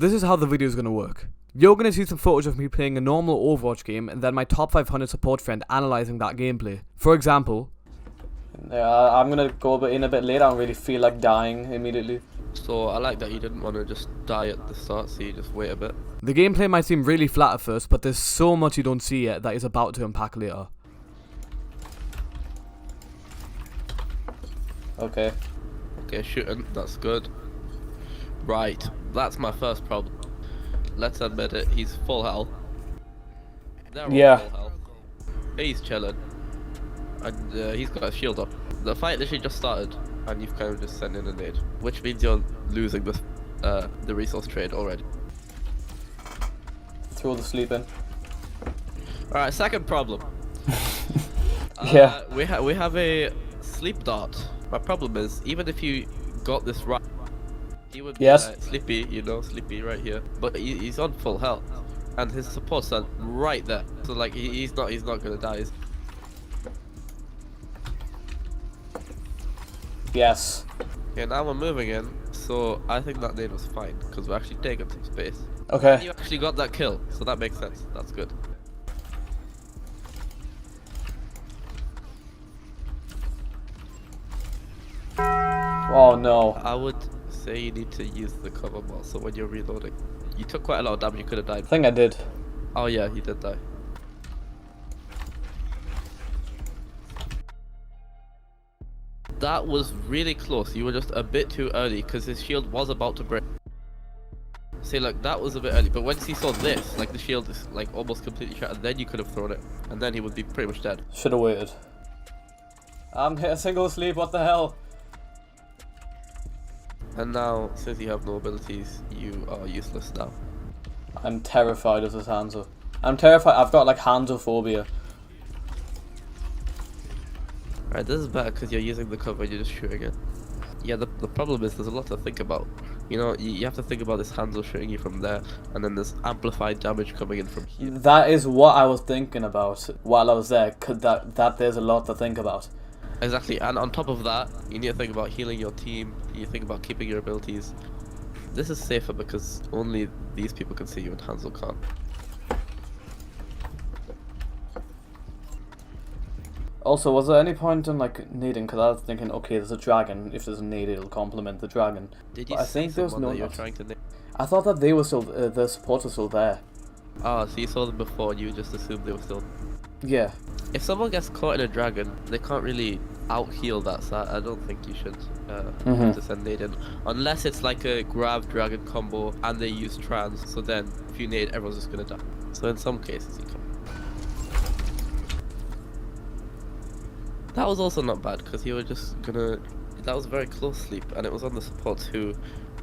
This is how the video is going to work. You're going to see some footage of me playing a normal Overwatch game and then my top 500 support friend analysing that gameplay. For example... Yeah, I'm going to go in a bit later. I don't really feel like dying immediately. So I like that you didn't want to just die at the start, so you just wait a bit. The gameplay might seem really flat at first, but there's so much you don't see yet that is about to unpack later. Okay. Okay, shooting, that's good. Right, that's my first problem. Let's admit it, he's full health. They're all full health. He's chilling. And he's got a shield up. The fight literally just started, and you've kind of just sent in a nade. Which means you're losing this, the resource trade already. Throw the sleep in. Alright, second problem. Yeah. We have a sleep dart. My problem is, even if you got this right, he would be sleepy, you know, sleepy right here. But he's on full health, and his supports are right there. So like he's not gonna die. Yes. Okay, now we're moving in, so I think that nade was fine because we're actually taking some space. Okay. And you actually got that kill, so that makes sense. That's good. Oh no. I would say you need to use the cover more, so when you're reloading. You took quite a lot of damage, you could have died. I think I did. Oh yeah, he did die. That was really close. You were just a bit too early because his shield was about to break. See, like that was a bit early, but once he saw this, like the shield is like almost completely shattered, then you could have thrown it, and then he would be pretty much dead. Should have waited. I'm hit a single sleep. What the hell? And now, since you have no abilities, you are useless now. I'm terrified of this Hanzo. I'm terrified. I've got like Hanzophobia. Alright, this is better because you're using the cover and you're just shooting it. Yeah, the problem is there's a lot to think about. You know, you have to think about this Hanzo shooting you from there, and then there's amplified damage coming in from here. That is what I was thinking about while I was there, cause that there's a lot to think about. Exactly, and on top of that, you need to think about healing your team, you think about keeping your abilities. This is safer because only these people can see you and Hanzo can't. Also, was there any point in like needing? Because I was thinking, okay, there's a dragon. If there's a need, it'll complement the dragon. Did you I see think there's someone no. that you're trying to name? I thought that they were still. The supports were still there. Ah, so you saw them before and you just assumed they were still... Yeah. If someone gets caught in a dragon, they can't really out-heal that, so I don't think you should to send nade in. Unless it's like a grab dragon combo and they use trans, so then if you nade, everyone's just gonna die. So in some cases you can. That was also not bad, because you were just gonna... That was very close sleep, and it was on the supports who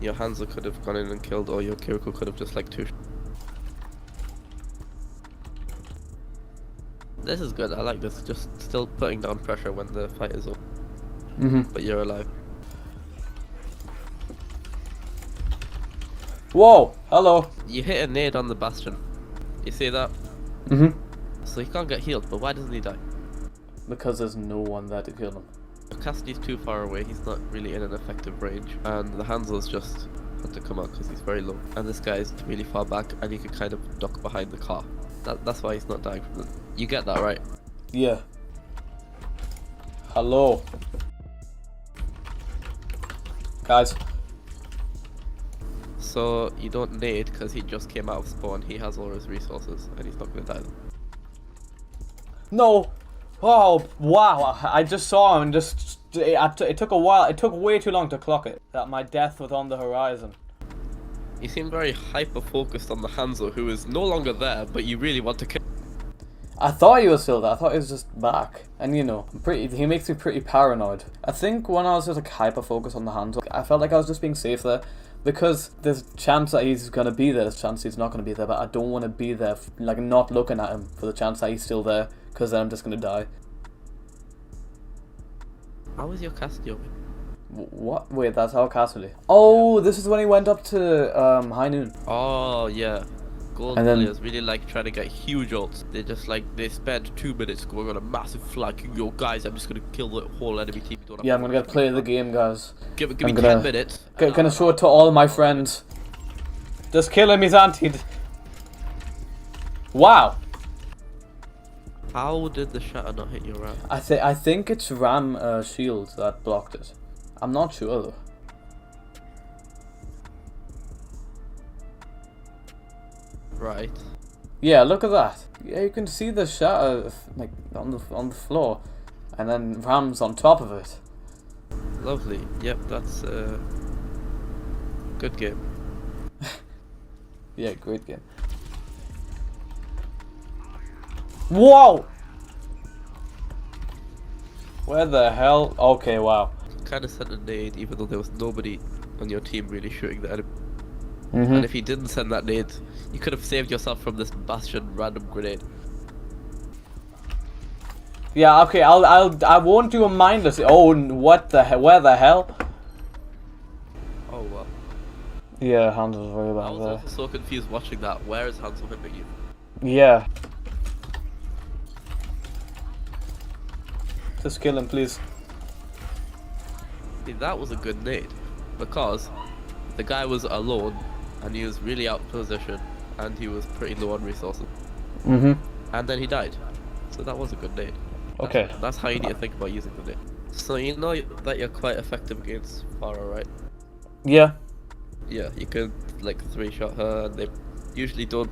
your Hanzo could have gone in and killed, or your Kiriko could have just like two. This is good, I like this, just still putting down pressure when the fight is over. But you're alive. Whoa! Hello! You hit a nade on the bastion. You see that? So he can't get healed, but why doesn't he die? Because there's no one there to kill him. Cassidy's too far away, he's not really in an effective range, and the Hanzo's just had to come out because he's very low. And this guy's really far back, and he can kind of duck behind the car. That's why he's not dying from them. You get that, right? Yeah. Hello. Guys. So you don't nade because he just came out of spawn, he has all his resources, and he's not going to die. No! Oh, wow. I just saw him and just... It took a while. It took way too long to clock it. That my death was on the horizon. You seem very hyper-focused on the Hanzo, who is no longer there, but you really want to kill. I thought he was still there. I thought he was just back. And you know, he makes me pretty paranoid. I think when I was just like hyper-focused on the Hanzo, I felt like I was just being safe there. Because there's a chance that he's going to be there, there's a chance he's not going to be there, but I don't want to be there, like not looking at him for the chance that he's still there, because then I'm just going to die. How was your Castillo? What? Wait, that's our Castle. Oh, this is when he went up to High Noon. Oh, yeah. Gold players really like trying to get huge ults. They just like, they spend 2 minutes going on a massive flag. Yo guys, I'm just going to kill the whole enemy team. Yeah, I'm going to get play of the game, guys. Give me 10 minutes. Gonna show it to all my friends. Just kill him, he's antied. Wow. How did the shatter not hit your ram? I think it's Ram shield that blocked it. I'm not sure though. Right. Yeah, look at that. Yeah, you can see the shatter like on the floor, and then Ram's on top of it. Lovely. Yep, that's good game. Yeah, great game. Whoa! Where the hell? Okay, wow. Kind of sent a nade even though there was nobody on your team really shooting the enemy. Mm-hmm. And if you didn't send that nade, you could have saved yourself from this Bastion random grenade. Yeah, okay, I won't do a mindless. Oh, what the hell? Where the hell? Oh wow. Yeah, Hans was very I bad was there. also so confused watching that. Where is Hansel hitting you? Yeah. Just kill him, please. See, that was a good nade because the guy was alone and he was really out of position and he was pretty low on resources. Mm-hmm. And then he died. So that was a good nade. Okay. That's how you need to think about using the nade. So you know that you're quite effective against Farah, right? Yeah. Yeah, you can like 3-shot her and they usually don't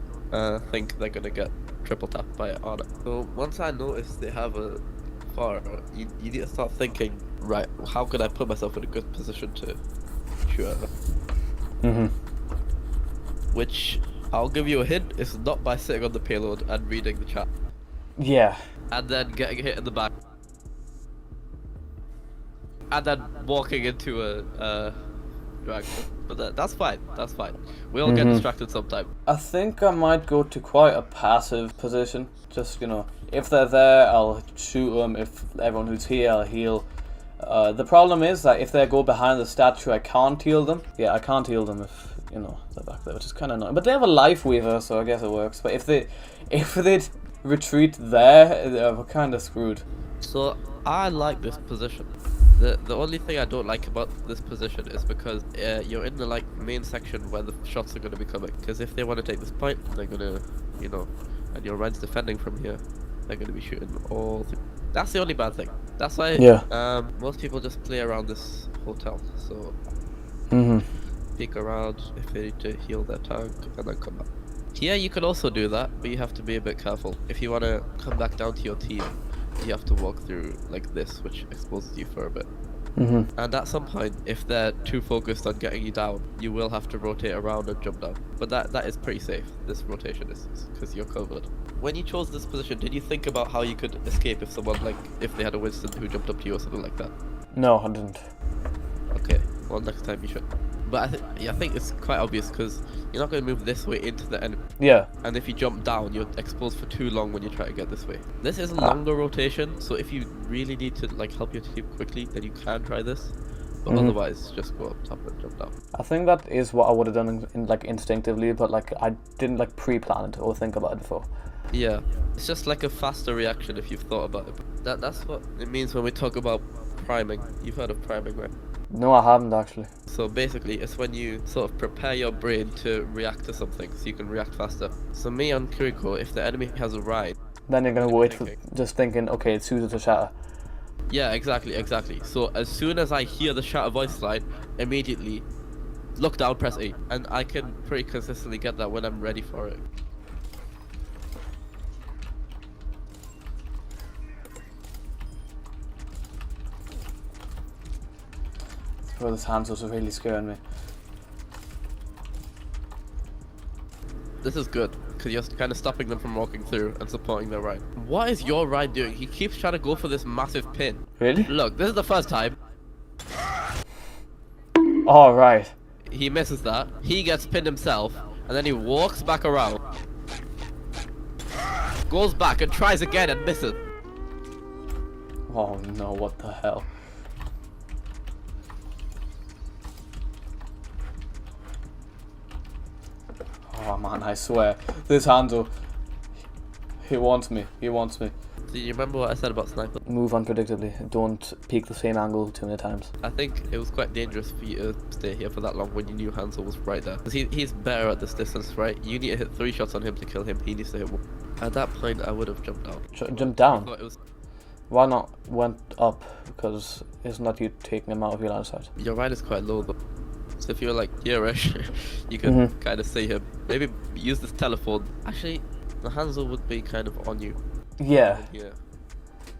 think they're gonna get triple tapped by Ana. So once I notice they have a Farah, you need to start thinking, right, how can I put myself in a good position to shoot at her? Mm-hmm. Which, I'll give you a hint, it's not by sitting on the payload and reading the chat. Yeah. And then getting hit in the back. And then walking into a drag. But that's fine, that's fine. We all get distracted sometime. I think I might go to quite a passive position. Just, you know, if they're there, I'll shoot them. If everyone who's here, I'll heal. The problem is that if they go behind the statue, I can't heal them. Yeah, I can't heal them if, you know, they're back there, which is kind of annoying. But they have a life weaver, so I guess it works. But if they'd retreat there, we're kind of screwed. So, I like this position. The only thing I don't like about this position is because you're in the like main section where the shots are going to be coming. Because if they want to take this point, they're going to, you know, and your Reds defending from here, they're going to be shooting all through. That's the only bad thing. That's why most people just play around this hotel. So peek around if they need to heal their tank and then come back. Here you can also do that, but you have to be a bit careful. If you want to come back down to your team, you have to walk through like this, which exposes you for a bit. And at some point, if they're too focused on getting you down, you will have to rotate around and jump down. But that is pretty safe. This rotation is because you're covered. When you chose this position, did you think about how you could escape if someone if they had a Winston who jumped up to you or something like that? No, I didn't. Okay, well next time you should. But I think it's quite obvious because you're not going to move this way into the enemy. Yeah. And if you jump down, you're exposed for too long when you try to get this way. This is a longer rotation, so if you really need to help your team quickly, then you can try this. But otherwise, just go up top and jump down. I think that is what I would have done instinctively, but I didn't pre-plan it or think about it before. Yeah, it's just like a faster reaction if you've thought about it. That's what it means when we talk about priming. You've heard of priming, right? No, I haven't actually. So basically, it's when you sort of prepare your brain to react to something, so you can react faster. So me on Kiriko, if the enemy has a ride, then you're gonna wait for just thinking, okay, it's suited to shatter. Yeah, exactly. So as soon as I hear the shatter voice line, immediately look down, press E, and I can pretty consistently get that when I'm ready for it. Bro, this Hanzo's really scaring me. This is good, because you're kind of stopping them from walking through and supporting their ride. What is your ride doing? He keeps trying to go for this massive pin. Really? Look, this is the first time. All right. He misses that. He gets pinned himself, and then he walks back around. Goes back and tries again and misses. Oh no, what the hell? Oh man, I swear. This Hanzo, he wants me. Do you remember what I said about sniper? Move unpredictably. Don't peek the same angle too many times. I think it was quite dangerous for you to stay here for that long when you knew Hansel was right there. Because he's better at this distance, right? You need to hit 3 shots on him to kill him. He needs to hit 1. At that point, I would have jumped down. Jump I down? thought it was... Why not went up? Because isn't that you taking him out of your line of sight? Your right is quite low though. So if you're like here-ish, you can kind of see him. Maybe use this telephone. Actually, the Hansel would be kind of on you. Yeah. Yeah.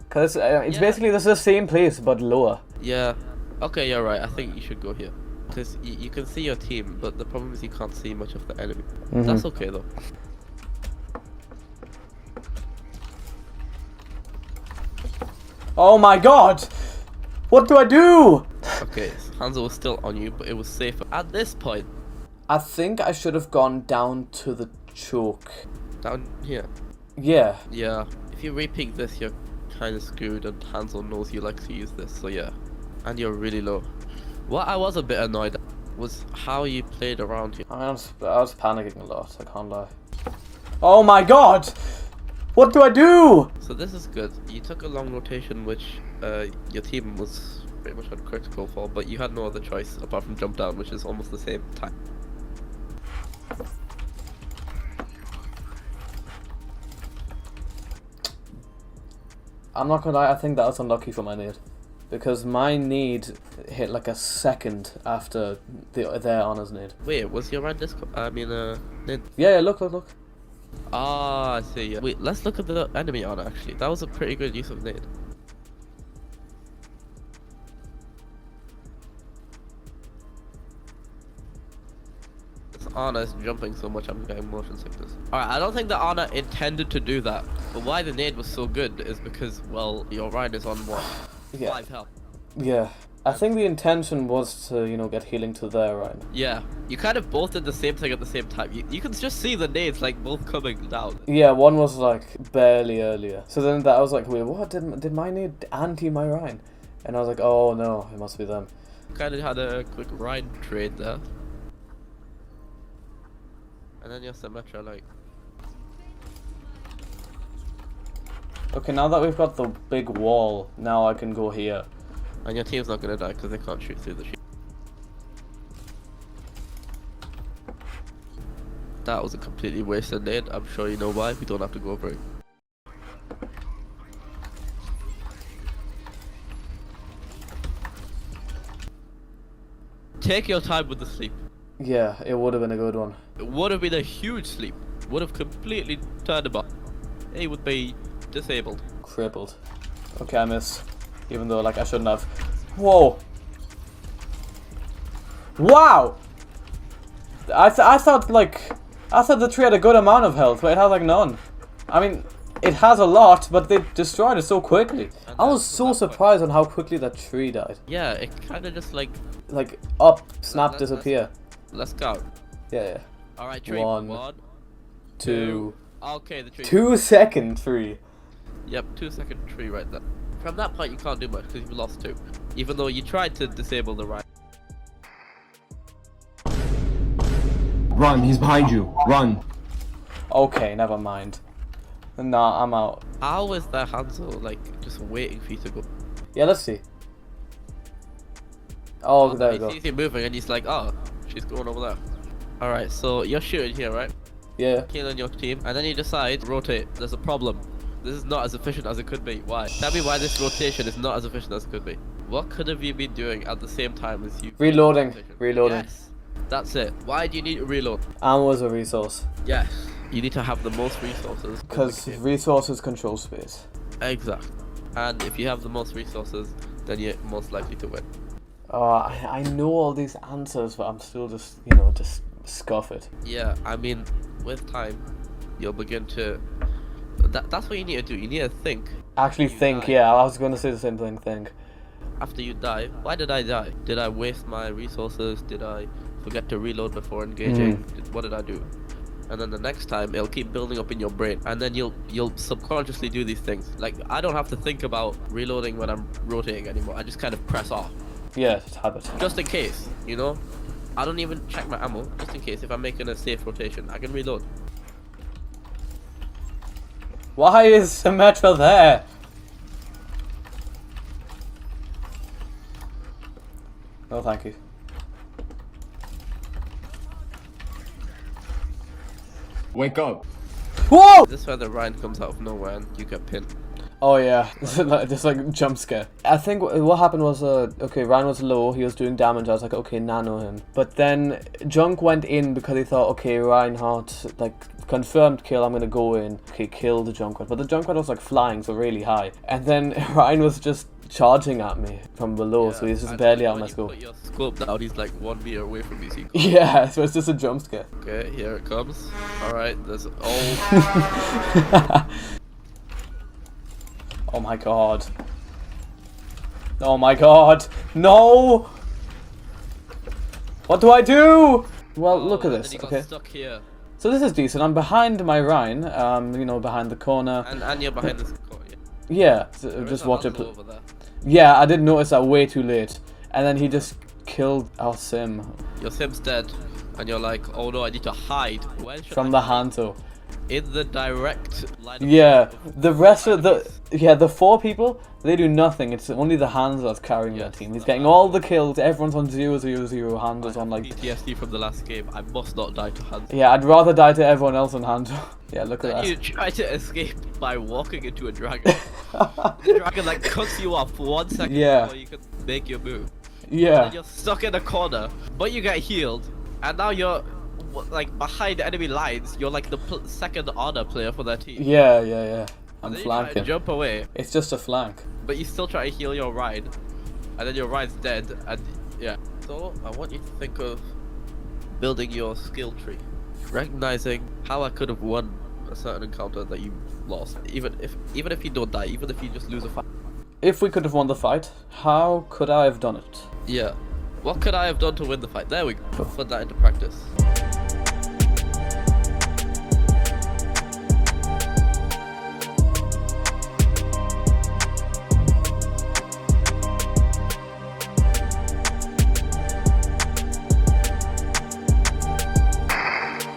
Because it's basically this is the same place but lower. Yeah. Okay, you're right. I think you should go here. Because you can see your team, but the problem is you can't see much of the enemy. That's okay though. Oh my god! What do I do? Okay, so Hansel was still on you, but it was safer. At this point, I think I should have gone down to the choke. down here. Yeah. Yeah. If you repeat this, you're kind of screwed, and Hansel knows you like to use this, so yeah. And you're really low. What I was a bit annoyed at was how you played around here. I was panicking a lot, I can't lie. Oh my god! What do I do? So this is good. You took a long rotation, which your team was pretty much uncritical for, but you had no other choice apart from jump down, which is almost the same time. I'm not gonna lie, I think that was unlucky for my nade. Because my nade hit like a second after their honor's nade. Wait, was your right disco? Nid? Yeah, look. Ah, I see. Yeah. Wait, let's look at the enemy honor actually. That was a pretty good use of nade. Anna is jumping so much I'm getting motion sickness. Alright, I don't think the Anna intended to do that. But why the nade was so good is because, well, your Ryan is on what? Yeah. 5 health. Yeah. I think the intention was to, get healing to their Ryan. Yeah. You kind of both did the same thing at the same time. You can just see the nades like both coming down. Yeah, one was like barely earlier. So then I was like, wait, what? Did my nade anti my Ryan? And I was like, oh no, it must be them. Kind of had a quick Ryan trade there. And then your Symmetra, like... Okay, now that we've got the big wall, now I can go here. And your team's not gonna die because they can't shoot through the shield. That was a completely wasted nade. I'm sure you know why. We don't have to go over it. Take your time with the sleep. Yeah, it would have been a good one. It would have been a huge sleep. Would have completely turned him up. He would be disabled. Crippled. Okay, I missed. Even though, like, I shouldn't have. Whoa! Wow! I thought the tree had a good amount of health, but it has like none. I mean, it has a lot, but they destroyed it so quickly. I was so surprised on how quickly that tree died. Yeah, it kind of just like up, snap, disappear. Let's go. Yeah. Alright, tree. 1, 2. Okay, the tree. 2 second tree. Yep, 2 second tree right there. From that point, you can't do much because you've lost 2. Even though you tried to disable the right. Run, he's behind you. Run. Okay, never mind. Nah, I'm out. How is that Hansel like just waiting for you to go? Yeah, let's see. Oh, there we go. He sees you moving and he's like, oh, she's going over there. Alright, so you're shooting here, right? Yeah. Killing your team, and then you decide, rotate. There's a problem. This is not as efficient as it could be. Why? Tell me why this rotation is not as efficient as it could be. What could have you been doing at the same time as you? Reloading. Yes. That's it. Why do you need to reload? Ammo is a resource. Yes. You need to have the most resources. Because resources control space. Exactly. And if you have the most resources, then you're most likely to win. I know all these answers, but I'm still just, just scoff it. Yeah, I mean, with time, you'll begin to... That's what you need to do. You need to think. Actually think, yeah. I was going to say the same thing, think. After you die, why did I die? Did I waste my resources? Did I forget to reload before engaging? What did I do? And then the next time, it'll keep building up in your brain. And then you'll subconsciously do these things. Like, I don't have to think about reloading when I'm rotating anymore. I just kind of press off. Yeah, it's habit. Just in case, I don't even check my ammo. Just in case, if I'm making a safe rotation, I can reload. Why is Symmetra there? Oh, thank you. Wake up. Whoa! This is where the Ryan comes out of nowhere and you get pinned. Oh yeah, just like jump scare. I think what happened was, okay, Ryan was low, he was doing damage, I was like, okay, nano him. But then Junk went in because he thought, okay, Reinhardt, like, confirmed kill, I'm gonna go in. Okay, kill the Junkrat. But the Junkrat was like flying, so really high. And then Ryan was just charging at me from below, so he's just barely out my scope. Put your scope down, he's like 1 meter away from me. So you Yeah, so it's just a jump scare. Okay, here it comes. Alright, there's oh. Oh my god. Oh my god. No! What do I do? Well, look at this. And you Okay. got stuck here. So this is decent. I'm behind my Rhine, you know, behind the corner. And you're behind this corner. Yeah, so There is just a watch it. Hanzo over there. Yeah, I didn't notice that way too late. And then he just killed our sim Your sim's dead. And you're like, oh no, I need to hide. Where should from I the hide? Hanzo. In the direct line of Yeah, sight of the rest of the 4 people, they do nothing. It's only the Hanzo that's carrying their Yes, team. He's the getting all the kills. Everyone's on 0-0-0. Hanzo's on like. PTSD from the last game. I must not die to Hanzo. Yeah, I'd rather die to everyone else than Hanzo. Yeah, look at that. You try to escape by walking into a dragon. The dragon like cuts you off 1 second Yeah. before you can make your move. Yeah. And you're stuck in a corner, but you get healed, and now you're like behind enemy lines. You're like the second honor player for their team. Yeah, yeah, yeah. I'm And then you try to flanking. jump away, It's just a flank. but you still try to heal your ride, and then your ride's dead, and yeah. So I want you to think of building your skill tree, recognizing how I could have won a certain encounter that you lost, even if you don't die, even if you just lose a fight. If we could have won the fight, how could I have done it? Yeah. What could I have done to win the fight? There we go. Put that into practice.